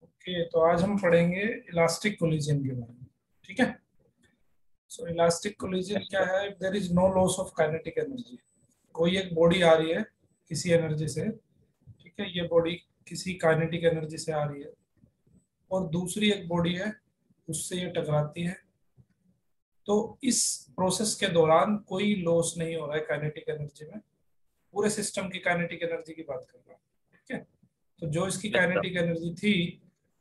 Okay, तो आज हम पढ़ेंगे इलास्टिक कोलिजन के बारे में। ठीक है। सो इलास्टिक कोलिजन क्या है? There is no loss of kinetic energy. कोई एक बॉडी आ रही है किसी एनर्जी से, ठीक है, ये बॉडी किसी काइनेटिक एनर्जी से आ रही है, और दूसरी एक बॉडी है, उससे ये टकराती है। तो इस प्रोसेस के दौरान कोई लॉस नहीं हो रहा है काइनेटिक एनर्जी में। पूरे सिस्टम की काइनेटिक एनर्जी की बात कर रहा हूँ। ठीक है। तो जो इसकी यस सर। काइनेटिक एनर्जी थी,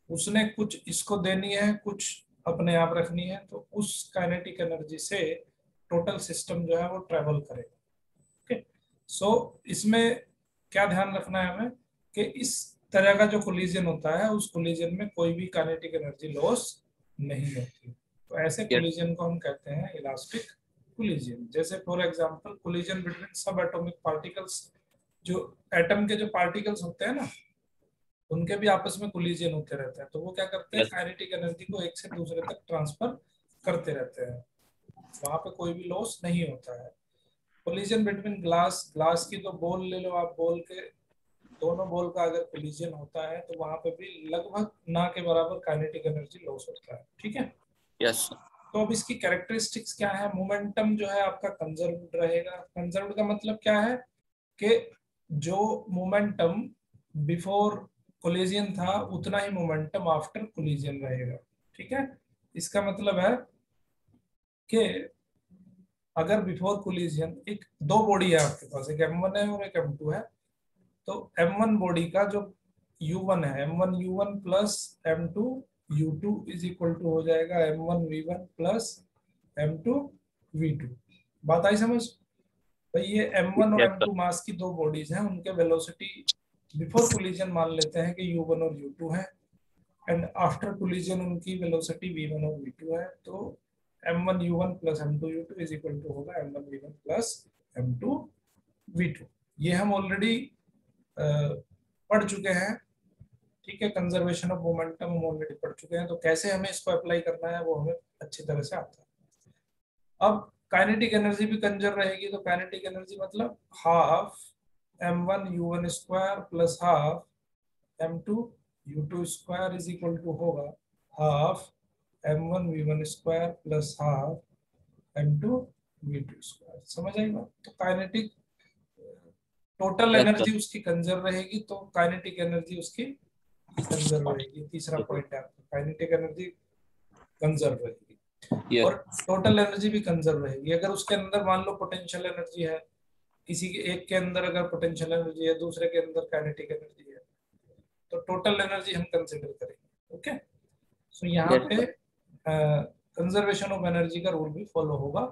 उसने कुछ इसको देनी है, कुछ अपने आप रखनी है। तो उस काइनेटिक एनर्जी से टोटल सिस्टम जो है वो ट्रेवल करेगा। ओके। सो इसमें क्या ध्यान रखना है हमें कि इस तरह का जो कोलिजन होता है, उस कोलिजन में कोई भी काइनेटिक एनर्जी लॉस नहीं होती। तो ऐसे यस कोलिजन को हम कहते हैं इलास्टिक कोलिजन। जैसे फॉर एग्जांपल कोलिजन बिटवीन सब एटॉमिक पार्टिकल्स, जो एटम के जो पार्टिकल्स होते हैं ना, उनके भी आपस में कोलिजन होते रहते हैं। तो वो क्या करते हैं, यस काइनेटिक एनर्जी को एक से दूसरे तक ट्रांसफर करते रहते हैं। वहां पे कोई भी लॉस नहीं होता है। कोलिजन बिटवीन ग्लास, ग्लास की तो बॉल ले लो आप, बॉल के दोनों बॉल का अगर कोलिजन होता है तो वहां पे भी लगभग ना के बराबर काइनेटिक एनर्जी लॉस होता है। ठीक है। यस तो अब इसकी कैरेक्टरिस्टिक्स क्या है? मोमेंटम जो है आपका कंजर्व्ड रहेगा। कंजर्व्ड का मतलब क्या है कि जो मोमेंटम बिफोर कोलिजन था, उतना ही मोमेंटम आफ्टर कोलिजन रहेगा। ठीक है। इसका मतलब है कि अगर बिफोर कोलिजन एक दो बॉडी है आपके पास, एक M1 है और एक M2 है। तो M1 बॉडी का जो U1 है, M1U1 plus M2U2 is equal to हो जाएगा M1V1 प्लस M2V2। बात आई समझ? भाई ये M1 और यस सर। M2 मास की दो बॉडीज हैं, उनके वेलोसिटी बिफोर कोलिजन मान लेते हैं कि U1 और U2 है, एंड आफ्टर कोलिजन उनकी वेलोसिटी V1 और V2 है। तो M1U1 plus M2U2 is equal to होगा M1V1 प्लस M2V2। ये हम ऑलरेडी पढ़ चुके हैं। ठीक है। कंजर्वेशन ऑफ मोमेंटम हम ऑलरेडी पढ़ चुके हैं। तो कैसे हमें इसको अप्लाई करना है वो हमें अच्छी तरह से आता है। अब काइनेटिक एनर्जी भी कंजर्व रहेगी। तो काइनेटिक एनर्जी मतलब half M1U1 square plus half M2U2 square is equal to होगा half M1V1 square plus half M2V2 square. समझ आई बात? तो kinetic total yes sir. Energy उसकी कंजर्व रहेगी, तो काइनेटिक एनर्जी उसकी कंजर्व रहेगी। तीसरा पॉइंट है आपका, काइनेटिक एनर्जी कंजर्व रहेगी यस और टोटल एनर्जी भी कंजर्व रहेगी। अगर उसके अंदर मान लो पोटेंशियल एनर्जी है, किसी के एक के अंदर अगर पोटेंशियल एनर्जी है, दूसरे के अंदर काइनेटिक एनर्जी है, तो टोटल एनर्जी हम कंसिडर करेंगे। ओके। सो यहाँ यस पे सर। कंजर्वेशन ऑफ एनर्जी का रूल भी फॉलो होगा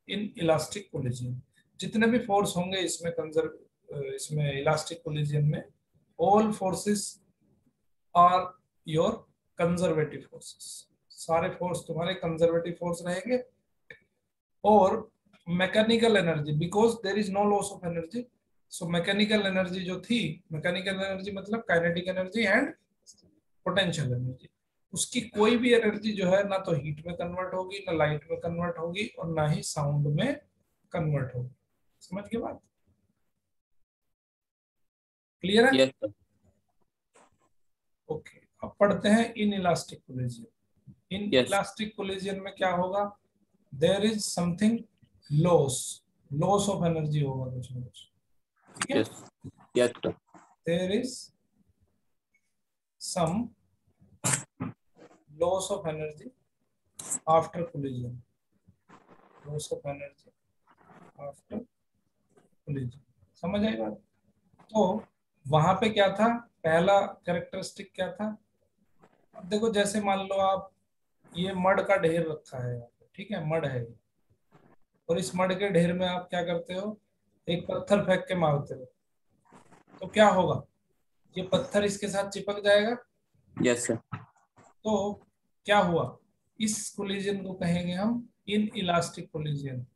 इन इलास्टिक कोलिजन। जितने भी फोर्स होंगे इसमें इसमें इलास्टिक कोलिजन में, all forces are your conservative forces. सारे फोर्स तुम्हारे कंजर्वेटिव फोर्स रहेंगे। और mechanical energy, because there is no loss of energy, so mechanical energy जो थी, मैकेनिकल एनर्जी मतलब kinetic energy and potential energy, उसकी कोई भी एनर्जी जो है ना तो हीट में कन्वर्ट होगी, ना लाइट में कन्वर्ट होगी, और ना ही साउंड में कन्वर्ट होगी। समझ के बात? क्लियर है? Yes sir. ओके। अब पढ़ते हैं inelastic collision. In yes elastic collision में क्या होगा? There is something loss, loss of energy होगा कुछ ना कुछ। ठीक है। Yes yes sir. There is some loss of energy after collision, loss of energy after collision. समझ आई बात? तो वहां पे क्या था? पहला कैरेक्टरिस्टिक क्या था? अब देखो, जैसे मान लो आप ये मड का ढेर रखा है यहाँ पे, ठीक है, मड है ये, और इस मड के ढेर में आप क्या करते हो, एक पत्थर फेंक के मारते हो, तो क्या होगा? ये पत्थर इसके साथ चिपक जाएगा। Yes sir. तो क्या हुआ? इस कोलिजन को कहेंगे हम इन इलास्टिक कोलिजन।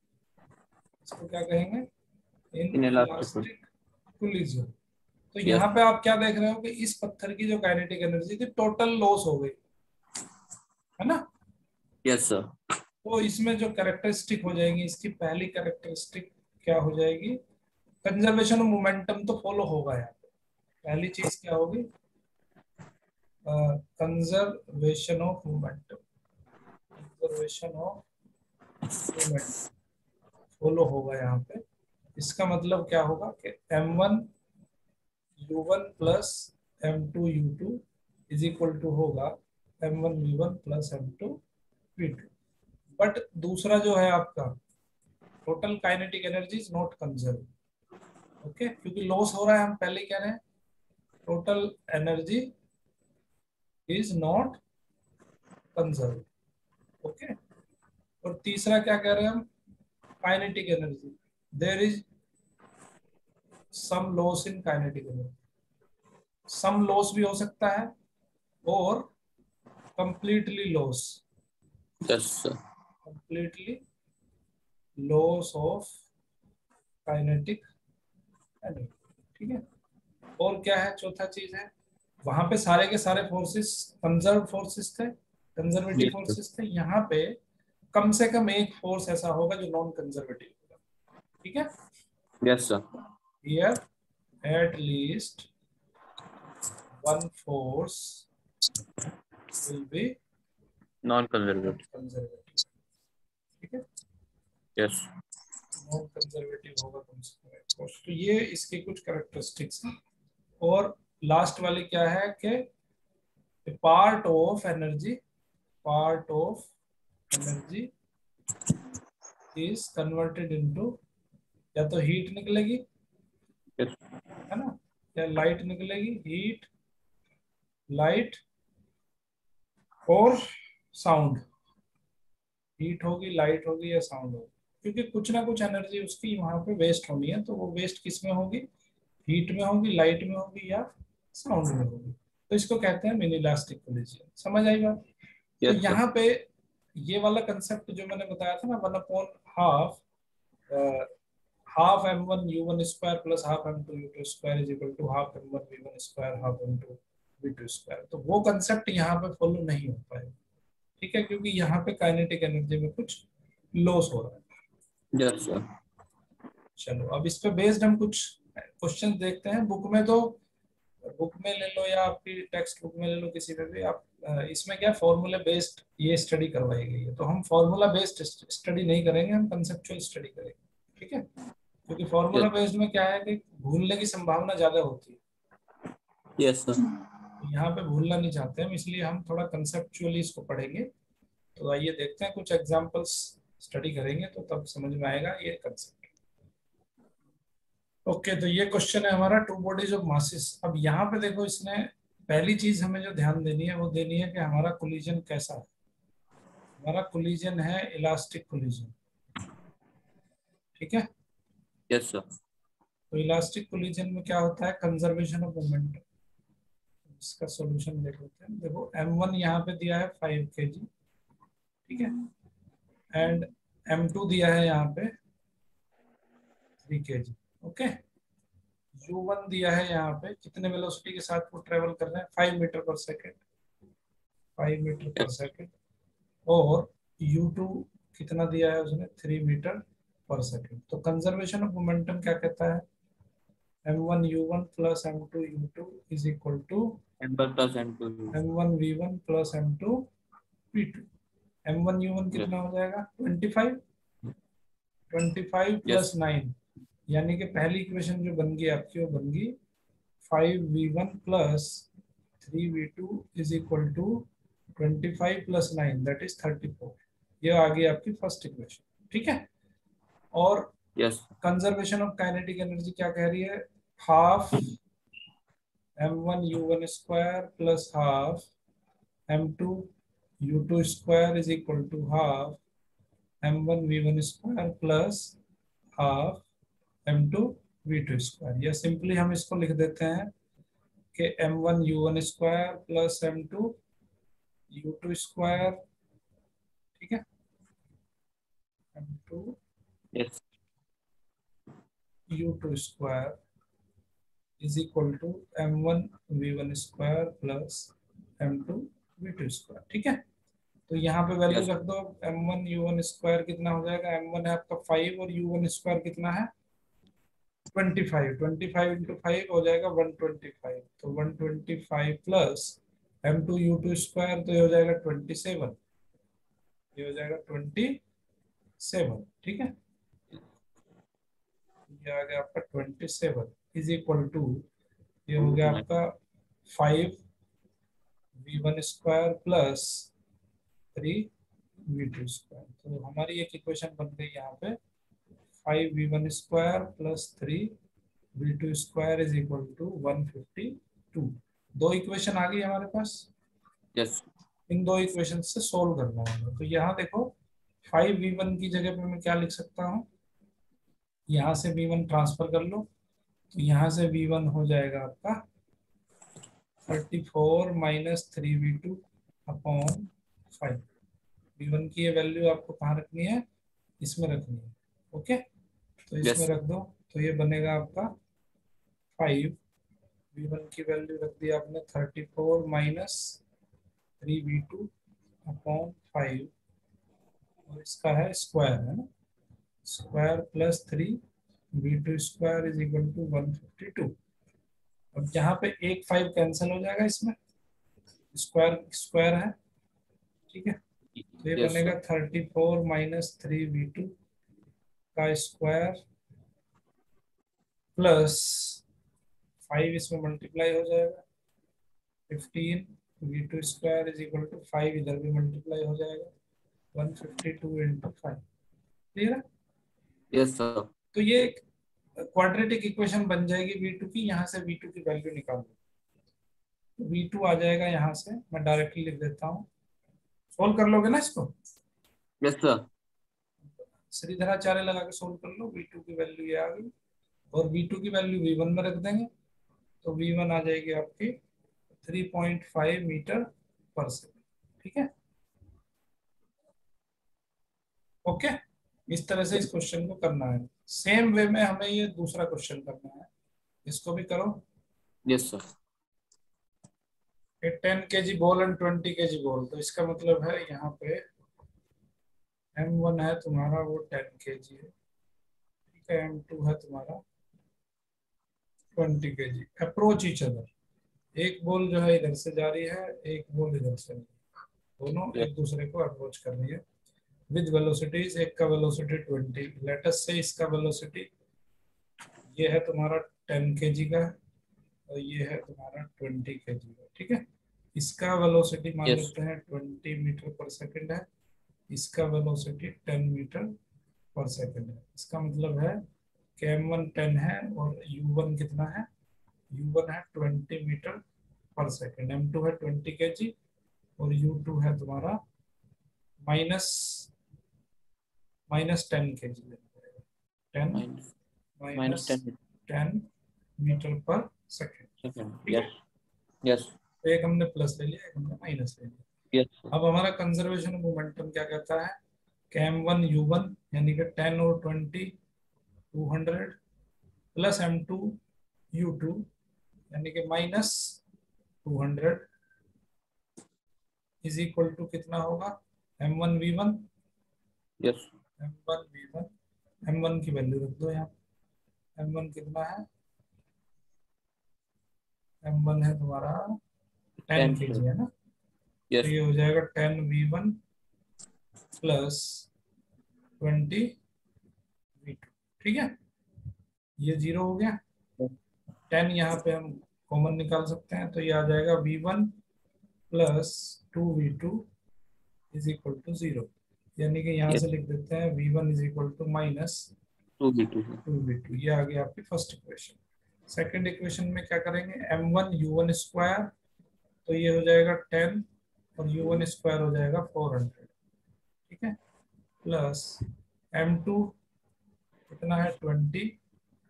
इसको क्या कहेंगे? इन इन इलास्टिक। Elastic collision. तो यस यहाँ पे आप क्या देख रहे हो कि इस पत्थर की जो काइनेटिक एनर्जी थी, टोटल लॉस हो गई, है ना? Yes sir. तो इसमें जो कैरेक्टरिस्टिक हो जाएगी, इसकी पहली कैरेक्टरिस्टिक क्या हो जाएगी? कंजर्वेशन ऑफ मोमेंटम तो फॉलो होगा यहाँ पे। पहली चीज क्या होगी? Conservation of momentum, conservation of momentum follow होगा यहाँ पे। इसका मतलब क्या होगा कि m1u1 plus m2u2 is equal to होगा m1v1 प्लस m2v2। बट दूसरा जो है आपका total kinetic energy is not conserve, okay, क्योंकि लॉस हो रहा है, हम पहले कह रहे हैं total energy is not conserve, okay. और तीसरा क्या कह रहे हैं हम, kinetic energy, there is some loss in kinetic energy. Some loss भी हो सकता है और completely loss, yes sir, completely loss of kinetic energy, ठीक है। और क्या है, चौथा चीज है, वहां पे सारे के सारे फोर्सेस कंजर्व फोर्सेस थे, कंजर्वेटिव yes sir, फोर्सेस थे। यहाँ पे कम से कम एक फोर्स ऐसा होगा जो नॉन कंजर्वेटिव होगा, ठीक है। yes sir, here at least one force will be non-conservative, conservative, ठीक है। yes, नॉन कंजर्वेटिव होगा कम से कम एक फोर्स। तो ये इसके कुछ कैरेक्टरिस्टिक्स हैं। और लास्ट वाली क्या है कि part of energy, part of energy is converted into, या तो हीट निकलेगी, yes, है ना, या लाइट निकलेगी, हीट, लाइट और साउंड, हीट होगी, लाइट होगी या साउंड होगी, क्योंकि कुछ ना कुछ एनर्जी उसकी वहां पे वेस्ट होनी है। तो वो वेस्ट किस में होगी, हीट में होगी, लाइट में होगी या साउंड में होगी। तो इसको कहते हैं मिनी इलास्टिक कोलिजन। समझ आई बात। तो yes sir, यहाँ पे ये वाला कंसेप्ट जो मैंने बताया था ना, 1/2 half m1u1 square plus half m2u2 square is equal to half m1v1 square half m2v2 square, तो वो कंसेप्ट यहाँ पे फॉलो नहीं हो पाएगा, ठीक है, क्योंकि यहाँ पे काइनेटिक एनर्जी में कुछ लॉस हो रहा है। yes sir, चलो अब इस पे बेस्ड हम कुछ क्वेश्चन देखते हैं। बुक में तो, बुक में ले लो या आपकी टेक्स्ट बुक में ले लो, किसी में भी आप, इसमें क्या फॉर्मूला बेस्ड ये स्टडी करवाई गई है। तो हम फॉर्मूला बेस्ड स्टडी नहीं करेंगे, हम कंसेप्चुअल स्टडी करेंगे, ठीक है। क्योंकि yes, फॉर्मूला बेस्ड में क्या है कि भूलने की संभावना ज्यादा होती है, yes sir, तो यहाँ पे भूलना नहीं चाहते हम, इसलिए हम थोड़ा कंसेप्चुअली इसको पढ़ेंगे। तो आइए देखते हैं, कुछ एग्जांपल्स स्टडी करेंगे तो तब समझ में आएगा ये कंसेप्ट। ओके, तो ये क्वेश्चन है हमारा, टू बॉडीज ऑफ मासेस। अब यहाँ पे देखो, इसने पहली चीज हमें जो ध्यान देनी है वो देनी है कि हमारा कोलिजन कैसा है। हमारा कोलिजन है इलास्टिक कोलिजन, ठीक है। yes sir, तो इलास्टिक कोलिजन में क्या होता है, कंजर्वेशन ऑफ मोमेंटम। इसका सॉल्यूशन देख लेते हैं। देखो m1 यहाँ पे दिया है 5 kg, ठीक है, एंड m2 दिया है यहाँ पे 3 kg, ओके। u1 दिया है यहाँ पे, कितने वेलोसिटी के साथ वो ट्रेवल कर रहे हैं, 5 मीटर पर सेकेंड, 5 मीटर पर सेकेंड। और u2 कितना दिया है उसने, 3 मीटर पर सेकेंड। तो कंजर्वेशन ऑफ मोमेंटम क्या कहता है, m1u1 plus m2u2 is equal to m1 plus m2, m1v1 plus m2v2। m1u1 yes, कितना हो जाएगा, 25, 25 yes, प्लस 9, यानी कि पहली इक्वेशन जो बन गई आपकी वो बन गई 5v1 plus 3v2 is equal to 25 plus 9 that is 34। ये आ गई आपकी फर्स्ट इक्वेशन, ठीक है। और yes, conservation of kinetic energy क्या कह रही है, half m1u1 square plus half m2u2 square is equal to half m1v1 square plus half m2v2 square. या सिंपली हम इसको लिख देते हैं कि m1u1 square plus m2u2 square, ठीक है, m2u2 yes, square is equal to m1v1 square plus m2v2 square, ठीक है। तो यहाँ पे वैल्यू yes, रख दो, m1u1 स्क्वायर कितना हो जाएगा, m1 है आपका 5 और u1 स्क्वायर कितना है 25, 25 इंटू 5 हो जाएगा 125। तो 125 प्लस m2u2 स्क्वायर, तो ये हो जाएगा 27, ये हो जाएगा 27, ठीक है। ये आ गया आपका 27 इज इक्वल टू, ये हो गया आपका 5v1 square plus 3v2 square. तो हमारी एक इक्वेशन बन गई यहाँ पे 5v1 square plus 3v2 square is equal to 152। दो इक्वेशन आ गई हमारे पास। यस इन दो इक्वेशन से सोल्व करना है। तो यहाँ देखो 5v1 की जगह पे मैं क्या लिख सकता हूँ, यहाँ से v1 ट्रांसफर कर लो, तो यहाँ से v1 हो जाएगा आपका 34 माइनस 3v2 अपॉन 5। v1 की ये वैल्यू आपको कहाँ रखनी है, इसमें रखनी है। ओके, तो इसमें यस रख दो, तो ये बनेगा आपका 5, v1 की वैल्यू रख दी आपने 34 माइनस 3v2 अपॉन 5, और इसका है स्क्वायर, है ना, square plus 3v2 square is equal to 152। अब यहाँ पे एक 5 कैंसिल हो जाएगा, इसमें स्क्वायर स्क्वायर है, ठीक है। तो ये यस बनेगा सर 34 माइनस 3v2 का स्क्वायर प्लस 5, इसमें मल्टीप्लाई हो जाएगा 15v2 square is equal to 5, इधर भी मल्टीप्लाई हो जाएगा 152 इंटू 5। क्लियर है। यस सर तो ये एक क्वाड्रेटिक इक्वेशन बन जाएगी v2 की। यहाँ से v2 की वैल्यू निकाल दो, v2 आ जाएगा, यहाँ से मैं डायरेक्टली लिख देता हूँ। सोल्व कर लोगे ना इसको, यस सर श्रीधराचार्य लगा के सोल्व कर लो। v2 की वैल्यू ये आ गई, और v2 की वैल्यू v1 में रख देंगे, तो v1 आ जाएगी आपकी 3.5 मीटर पर सेकेंड, ठीक है। ओके, इस तरह से इस क्वेश्चन को करना है। सेम वे में हमें ये दूसरा क्वेश्चन करना है, इसको भी करो। Yes sir 10 kg ball and 20 kg ball, तो इसका मतलब है यहाँ पे m1 है तुम्हारा वो 10 kg है, ठीक है। m2 है तुम्हारा 20 kg। अप्रोच ईच अदर, एक बॉल जो है इधर से जा रही है, एक बॉल इधर से, दोनों यस एक दूसरे को अप्रोच कर रही है विद वेलोसिटीज। एक का वेलोसिटी 20, लेटस से इसका वेलोसिटी ये है तुम्हारा 10 kg का, और ये है तुम्हारा 20 kg का, ठीक है। इसका वेलोसिटी मान यस लेते हैं 20 मीटर पर सेकंड है, इसका वेलोसिटी 10 मीटर पर सेकंड है। इसका मतलब है कि m1 10 है और u1 कितना है, u1 है 20 मीटर पर सेकंड, m2 है 20 kg, और u2 है तुम्हारा minus minus 10 kg, 10 minus minus minus 10 10 metre पर सेकंड, सेकंड ठीक है। यस यस तो एक हमने प्लस ले लिया, एक हमने माइनस ले लिया। यस अब हमारा कंजर्वेशन ऑफ मोमेंटम क्या कहता है कि m1 u1 यानी कि 10 और 20 200 प्लस m2 u2 यानी कि माइनस 200 इज इक्वल टू कितना होगा, m1 v1, yes m1 v1, m1 की वैल्यू रख दो यहाँ। m1 कितना है, m1 है तुम्हारा 10 10 kg, है ना। तो यस ये हो जाएगा 10v1 प्लस 20v2, ठीक है। ये जीरो हो गया, 10 यहाँ पे हम कॉमन निकाल सकते हैं, तो ये आ जाएगा v1 plus 2v2 is equal to 0, यानी कि यहाँ यस से लिख देते हैं v1 is equal to minus 2v2 2v2। ये आ गया आपकी फर्स्ट इक्वेशन। सेकंड इक्वेशन में क्या करेंगे, m1 u1 स्क्वायर, तो ये हो जाएगा 10 और u1 स्क्वायर हो जाएगा 400, ठीक है, प्लस m2 कितना है 20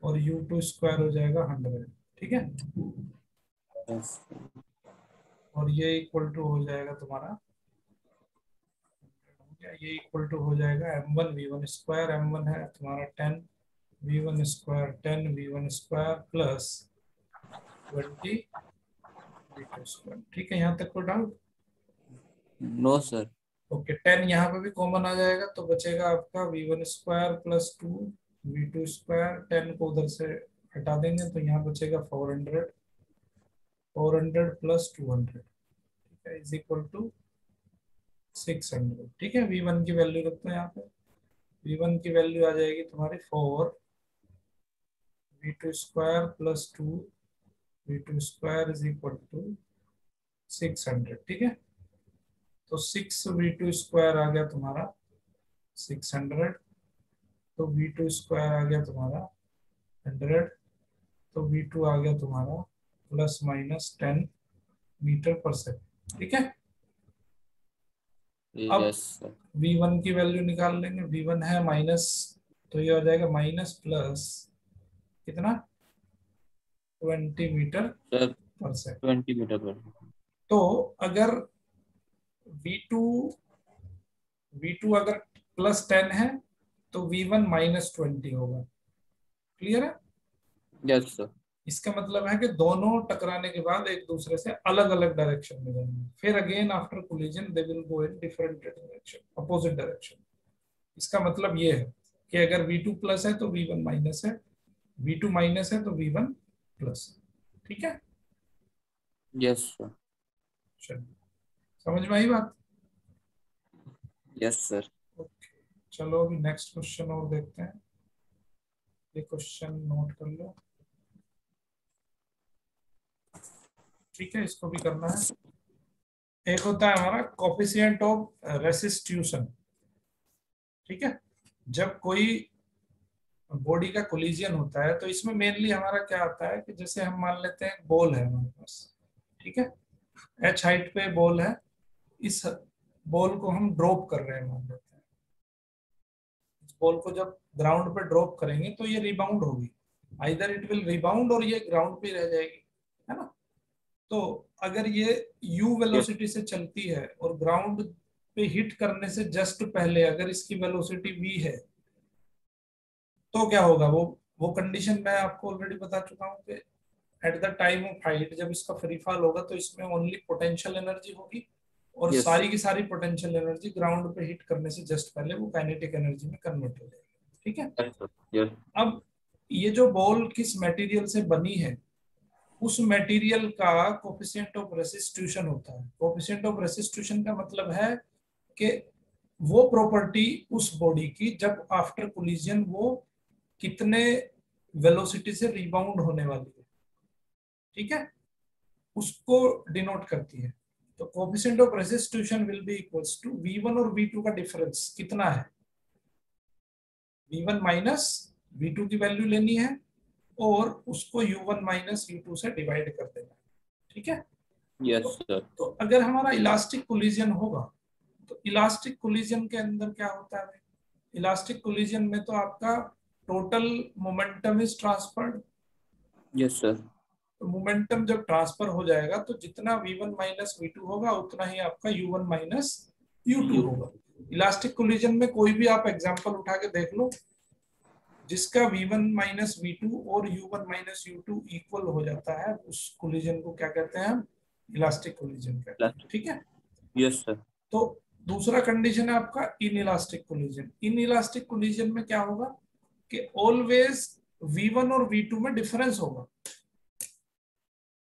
और u2 स्क्वायर हो जाएगा 100, ठीक है। यस और ये इक्वल टू हो जाएगा तुम्हारा, ये इक्वल टू हो जाएगा m1 v1 स्क्वायर, m1 है तुम्हारा 10 v1 square 10 v1 square plus 20 v2 square, ठीक है। यहाँ तक कोई डाउट? नो सर ओके, 10 यहाँ पे भी कॉमन आ जाएगा, तो बचेगा आपका v1 square plus 2 v2 square, 10 को उधर से हटा देंगे तो यहाँ बचेगा 400 प्लस 200, है, इज इक्वल टू 600। ठीक है, V1 की वैल्यू रखते हैं यहाँ पे। V1 की वैल्यू आ जाएगी तुम्हारी 4 V2 स्क्वायर plus 2 V2 square is equal to 600। ठीक है, तो 6 V2 स्क्वायर आ गया तुम्हारा 600, तो V2 स्क्वायर आ गया तुम्हारा 100, तो V2 आ गया तुम्हारा प्लस माइनस 10 मीटर पर सेकेंड। ठीक है, अब यस सर। V1 की वैल्यू निकाल लेंगे। V1 है माइनस, तो ये हो जाएगा माइनस प्लस कितना 20 मीटर सर पर सेकेंड। 20 मीटर पर। तो अगर V2 V2 अगर प्लस 10 है तो V1 माइनस 20 होगा। क्लियर है? Yes sir. इसका मतलब है कि दोनों टकराने के बाद एक दूसरे से अलग अलग डायरेक्शन में जाएंगे, फिर again after collision they will go in different direction, opposite direction. इसका मतलब ये है कि अगर V2 प्लस है तो V1 माइनस है, V2 माइनस है तो V1 प्लस। ठीक है, यस सर। चलिए समझ में आई बात? Yes sir. ओके, चलो अभी नेक्स्ट क्वेश्चन और देखते हैं। ये क्वेश्चन नोट कर लो। ठीक है, इसको भी करना है। एक होता है हमारा कोफिशिएंट ऑफ रेसिस्ट्यूशन। ठीक है, जब कोई बॉडी का कोलिजन होता है तो इसमें मेनली हमारा क्या आता है कि जैसे हम मान लेते हैं बॉल है हमारे पास। ठीक है, h हाइट पे बॉल है, इस बॉल को हम ड्रॉप कर रहे हैं मान लेते हैं। इस बॉल को जब ग्राउंड पे ड्रॉप करेंगे तो ये रिबाउंड होगी, आइदर इट विल रिबाउंड और ये ग्राउंड पे रह जाएगी, है ना। तो अगर ये u यस वेलोसिटी से चलती है और ग्राउंड पे हिट करने से जस्ट पहले अगर इसकी वेलोसिटी v है तो क्या होगा, वो कंडीशन मैं आपको ऑलरेडी बता चुका हूँ कि at the time of height जब इसका फ्री फॉल होगा तो इसमें ओनली पोटेंशियल एनर्जी होगी और यस सारी की सारी पोटेंशियल एनर्जी ग्राउंड पे हिट करने से जस्ट पहले वो काइनेटिक एनर्जी में कन्वर्ट हो जाएगी। ठीक है, यस अब ये जो बॉल किस मटेरियल से बनी है उस मटेरियल का कोफिशिएंट ऑफ रेसिस्ट्यूशन होता है। कोफिशिएंट ऑफ रेसिस्ट्यूशन का मतलब है कि वो प्रॉपर्टी उस बॉडी की जब आफ्टर कोलिजन वो कितने वेलोसिटी से रिबाउंड होने वाली है, ठीक है, उसको डिनोट करती है। तो coefficient of restitution will be equals to V1 और V2 का डिफरेंस कितना है, V1 माइनस V2 की वैल्यू लेनी है और उसको U1 माइनस U2 से डिवाइड कर देना है। ठीक है, यस सर। तो अगर हमारा इलास्टिक कोलिजन होगा तो इलास्टिक कोलिजन के अंदर क्या होता है, इलास्टिक कोलिजन में तो आपका total momentum is transferred. Yes sir. तो मोमेंटम जब ट्रांसफर हो जाएगा तो जितना V1 माइनस V2 होगा उतना ही आपका U1 माइनस U2 यू। होगा। इलास्टिक कोलिजन में कोई भी आप एग्जांपल उठा के देख लो जिसका V1 माइनस V2 और U1 माइनस U2 इक्वल हो जाता है, उस कोलिजन को क्या कहते हैं हम, इलास्टिक कोलिजन कहते हैं। ठीक है, यस सर। तो दूसरा कंडीशन है आपका in elastic collision. In elastic collision में क्या होगा कि ऑलवेज V1 और V2 में डिफरेंस होगा,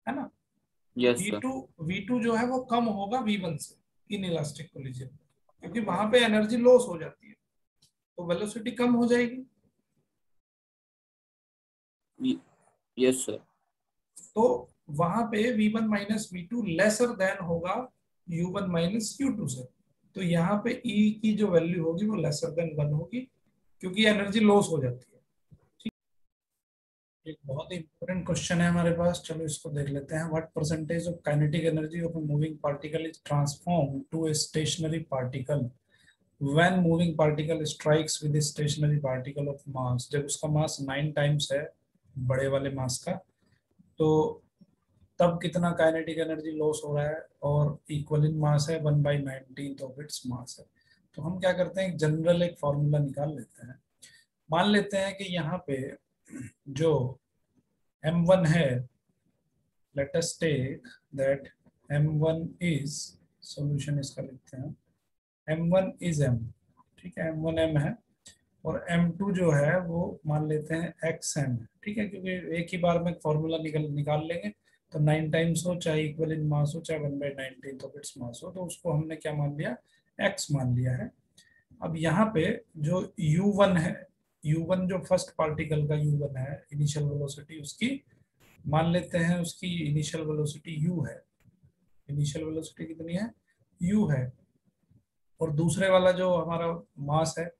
है ना। तो यस सर। V2 जो है वो कम होगा V1 से इन इलास्टिक कोलिजन, क्योंकि वहां पे एनर्जी लॉस हो जाती है तो वेलोसिटी कम हो जाएगी। Yes sir. तो वहां पे V1 minus V2 lesser than होगा U1 माइनस U2 से। तो यहाँ पे E की जो वैल्यू होगी वो लेसर देन 1 होगी क्योंकि एनर्जी लॉस हो जाती है। ठीक, एक बहुत ही इंपॉर्टेंट क्वेश्चन है हमारे पास, चलो इसको देख लेते हैं। What percentage of kinetic energy of a moving particle is transform to a stationary particle when moving particle strikes with a stationary particle of mass। जब उसका मास 9 टाइम्स है बड़े वाले मास का, तो तब कितना काइनेटिक एनर्जी लॉस हो रहा है, और इक्वल इन मास है 1/19 ऑफ इट्स मास है। तो हम क्या करते हैं, जनरल एक फॉर्मूला निकाल लेते हैं। मान लेते हैं कि यहाँ पे जो m1 है, let us take that m1 is, solution इसका लिखते हैं, m1 इज m। ठीक है, m1 m है और m2 जो है वो मान लेते हैं xm। ठीक है, क्योंकि एक ही बार में फॉर्मूला निकाल लेंगे तो 9 टाइम्स हो, चाहे इक्वल इन मास हो, चाहे 1/19 ऑफ इट्स मास हो, तो उसको हमने क्या मान लिया, x मान लिया है। अब यहाँ पे जो u1 है, u1 जो फर्स्ट पार्टिकल का u1 है इनिशियल वेलोसिटी, उसकी मान लेते हैं उसकी इनिशियल वेलोसिटी u है। इनिशियल वेलोसिटी कितनी है, u है। और दूसरे वाला जो हमारा मास है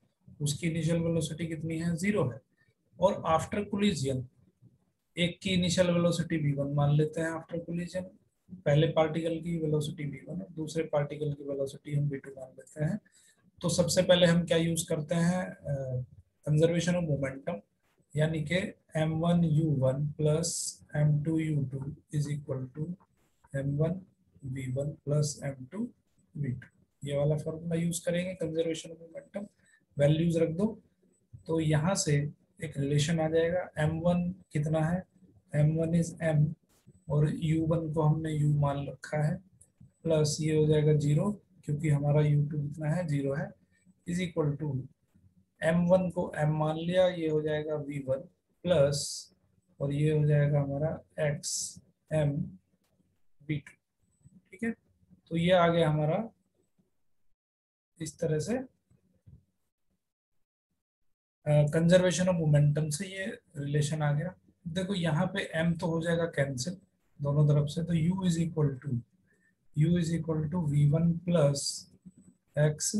उसकी इनिशियल वेलोसिटी कितनी है, 0 है। और आफ्टर कोलिजन एक की इनिशियल वेलोसिटी v1 मान लेते हैं आफ्टर कोलिजन, पहले पार्टिकल की वेलोसिटी v1 और दूसरे पार्टिकल की वेलोसिटी हम v2 मान लेते हैं। तो सबसे पहले हम क्या यूज करते हैं, कंजर्वेशन ऑफ मोमेंटम, यानी कि m1u1 plus m2u2 is equal to m1v1 plus m2v2, ये वाला फॉर्मूला यूज करेंगे कंजर्वेशन ऑफ मोमेंटम। वैल्यूज रख दो, तो यहाँ से एक रिलेशन आ जाएगा, m1 कितना है, m1 इज m, और u1 को हमने u मान रखा है, प्लस ये हो जाएगा 0 क्योंकि हमारा u2 कितना है, 0 है, इज इक्वल टू m1 को m मान लिया, ये हो जाएगा v1 प्लस, और ये हो जाएगा हमारा x m v2। ठीक है, तो ये आ गया हमारा इस तरह से कंजर्वेशन ऑफ मोमेंटम से ये रिलेशन आ गया। देखो यहाँ पे m तो हो जाएगा कैंसिल दोनों तरफ से, तो u is equal to v1 plus x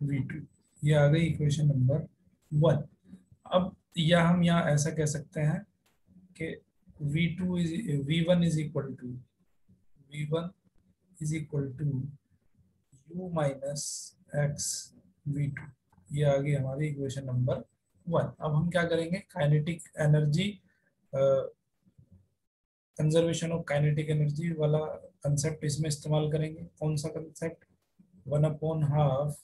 v2, ये आ गई इक्वेशन नंबर 1। अब या हम यहाँ ऐसा कह सकते हैं कि v1 is equal to u minus x v2, ये आ गई हमारी इक्वेशन नंबर 1। अब हम क्या करेंगे, kinetic energy, conservation of kinetic energy वाला कंसेप्ट इसमें इस्तेमाल करेंगे। कौन सा concept, 1/2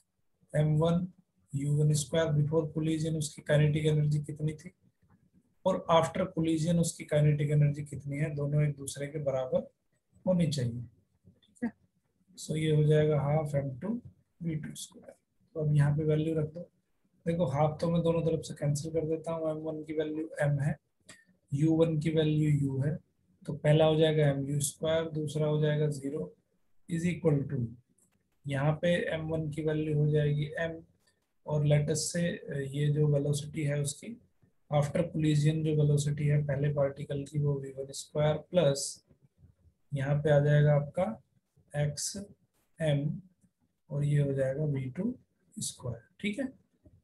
m1 u1 square, before collision उसकी काइनेटिक एनर्जी कितनी थी और आफ्टर कोलिजन उसकी काइनेटिक एनर्जी कितनी है, दोनों एक दूसरे के बराबर होनी चाहिए। ठीक है, सो ये हो जाएगा 1/2 m2 v2 स्क्वायर। तो अब यहाँ पे वैल्यू रख दो। देखो हाफ तो मैं दोनों तरफ से कैंसिल कर देता हूँ, m1 की वैल्यू m है, u1 की वैल्यू u है, तो पहला हो जाएगा mu स्क्वायर, दूसरा हो जाएगा 0, इज इक्वल टू यहाँ पे m1 की वैल्यू हो जाएगी m, और लेटस से ये जो वेलोसिटी है उसकी आफ्टर कोलिजन जो वेलोसिटी है पहले पार्टिकल की, वो v1 स्क्वायर प्लस यहाँ पे आ जाएगा आपका x m, और ये हो जाएगा v2 स्क्वायर। ठीक है,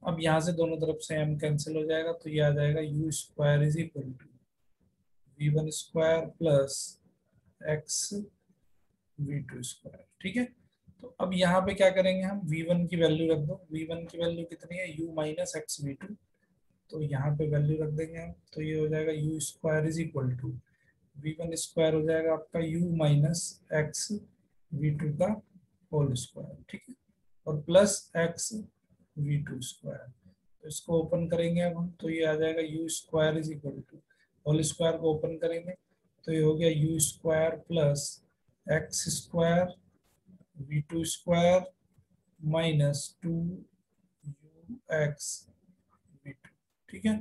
अब यहाँ से दोनों तरफ से m कैंसिल हो जाएगा, तो ये आ जाएगा u square is equal to v1 square plus x v2 square. ठीक है, तो अब यहाँ पे क्या करेंगे, हम v1 की वैल्यू रख दो। v1 की वैल्यू कितनी है, u माइनस x v2, तो यहाँ पे वैल्यू रख देंगे हम, तो ये हो जाएगा u square is equal to v1 square हो जाएगा आपका u माइनस x v2 का होल स्क्वायर। ठीक है, और प्लस x v2 स्क्वायर, तो इसको ओपन करेंगे अब हम, तो ये आ जाएगा u square is equal to, whole square को ओपन करेंगे तो ये हो गया u square plus x square v2 square minus 2ux v2। ठीक है,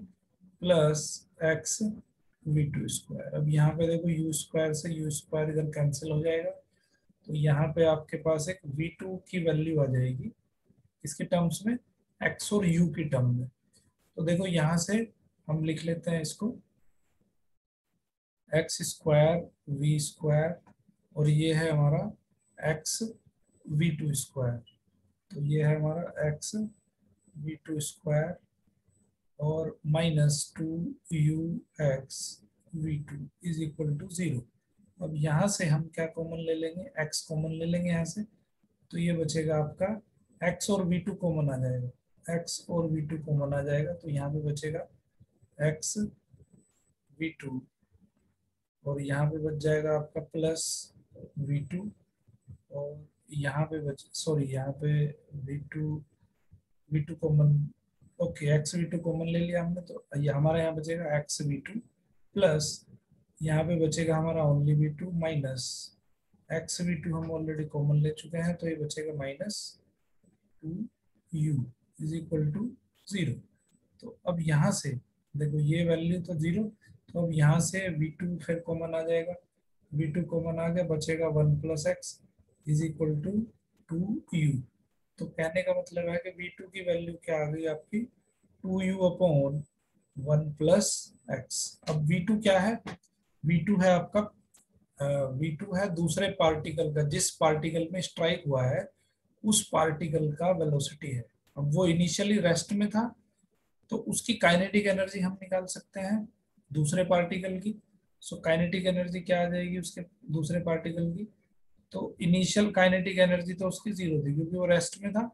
प्लस x v2 स्क्वायर। अब यहाँ पे देखो u स्क्वायर से u स्क्वायर इधर कैंसिल हो जाएगा, तो यहाँ पे आपके पास एक v2 की वैल्यू आ जाएगी इसके टर्म्स में, x और u की टर्म में। तो देखो यहाँ से हम लिख लेते हैं इसको x स्क्वायर v स्क्वायर, और ये है हमारा x v2 स्क्वायर, तो ये है हमारा x v2 स्क्वायर और minus 2ux v2 is equal to 0। अब यहाँ से हम क्या कॉमन ले लेंगे, x कॉमन ले लेंगे यहाँ से, तो ये बचेगा आपका x और v2 कॉमन आ जाएगा, x और v2 कॉमन आ जाएगा, तो यहाँ पे बचेगा x v2, और यहाँ पे बच जाएगा आपका प्लस v2, और यहाँ पे बच, सॉरी यहाँ पे v2 common, okay x v2 common ले लिया हमने, तो ये हमारा यहाँ बचेगा x v2 प्लस यहाँ पे बचेगा हमारा only v2 minus x v2 हम ऑलरेडी कॉमन ले चुके हैं, तो ये बचेगा minus 2u is equal to 0। तो अब यहाँ से देखो ये वैल्यू तो 0, तो अब यहाँ से v2 फिर कॉमन आ जाएगा, v2 कॉमन आ गया, बचेगा 1 plus x is equal to 2u। तो कहने का मतलब है कि v2 की वैल्यू क्या आ गई आपकी 2u अपॉन 1 प्लस एक्स। अब v2 क्या है, v2 है आपका v2 है दूसरे पार्टिकल का, जिस पार्टिकल में स्ट्राइक हुआ है उस पार्टिकल का वेलोसिटी है। अब वो इनिशियली रेस्ट में था तो उसकी काइनेटिक एनर्जी हम निकाल सकते हैं दूसरे पार्टिकल की। सो काइनेटिक एनर्जी क्या आ जाएगी उसके दूसरे पार्टिकल की, तो इनिशियल काइनेटिक एनर्जी तो उसकी जीरो थी क्योंकि वो रेस्ट में था,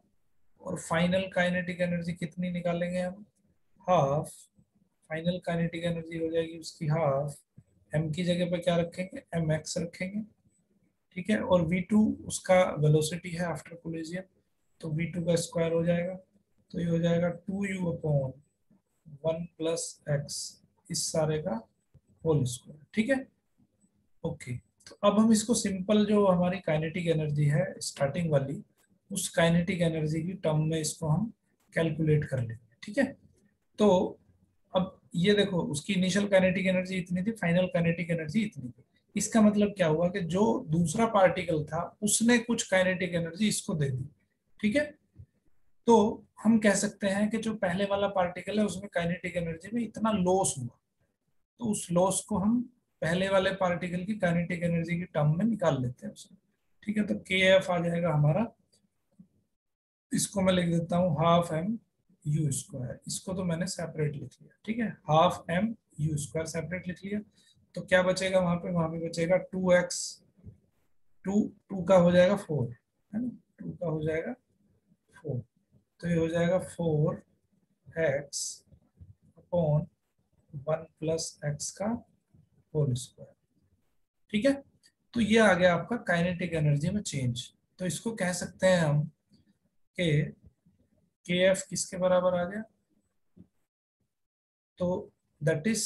और फाइनल काइनेटिक एनर्जी कितनी निकालेंगे हम, हाफ। फाइनल काइनेटिक एनर्जी हो जाएगी उसकी हाफ, एम की जगह पे क्या रखेंगे, एम एक्स रखेंगे, ठीक है। और v2 उसका वेलोसिटी है आफ्टर कोलिजन, तो v2 का स्क्वायर हो जाएगा, तो ये हो जाएगा 2u अपॉन 1 प्लस एक्स, इस सारे का होल स्क्वायर, ठीक है। ओके, तो अब हम इसको सिंपल जो हमारी काइनेटिक एनर्जी है स्टार्टिंग वाली, उस काइनेटिक एनर्जी की टर्म में इसको हम कैलकुलेट कर लेंगे, ठीक है। तो अब ये देखो उसकी इनिशियल काइनेटिक एनर्जी इतनी थी, फाइनल काइनेटिक एनर्जी इतनी थी। इसका मतलब क्या हुआ कि जो दूसरा पार्टिकल था उसने कुछ काइनेटिक एनर्जी इसको दे दी, ठीक है। तो हम कह सकते हैं कि जो पहले वाला पार्टिकल है उसमें काइनेटिक एनर्जी में इतना लॉस हुआ, तो उस लॉस को हम पहले वाले पार्टिकल की काइनेटिक एनर्जी की टर्म में निकाल लेते हैं उसमें, ठीक है। तो के एफ आ जाएगा हमारा, इसको मैं लिख देता हूँ हाफ एम यू स्क्वायर, इसको तो मैंने सेपरेट लिख लिया, ठीक है। Half m u square separate लिख लिया, तो क्या बचेगा वहां पे बचेगा 2x, टू टू का हो जाएगा 4, है ना, 2 का हो जाएगा 4, तो ये हो जाएगा 4x अपॉन 1 प्लस एक्स का होल स्क्वायर, ठीक है। तो ये आ गया आपका काइनेटिक एनर्जी में चेंज। तो इसको कह सकते हैं हम कि के एफ किसके बराबर आ गया, तो that is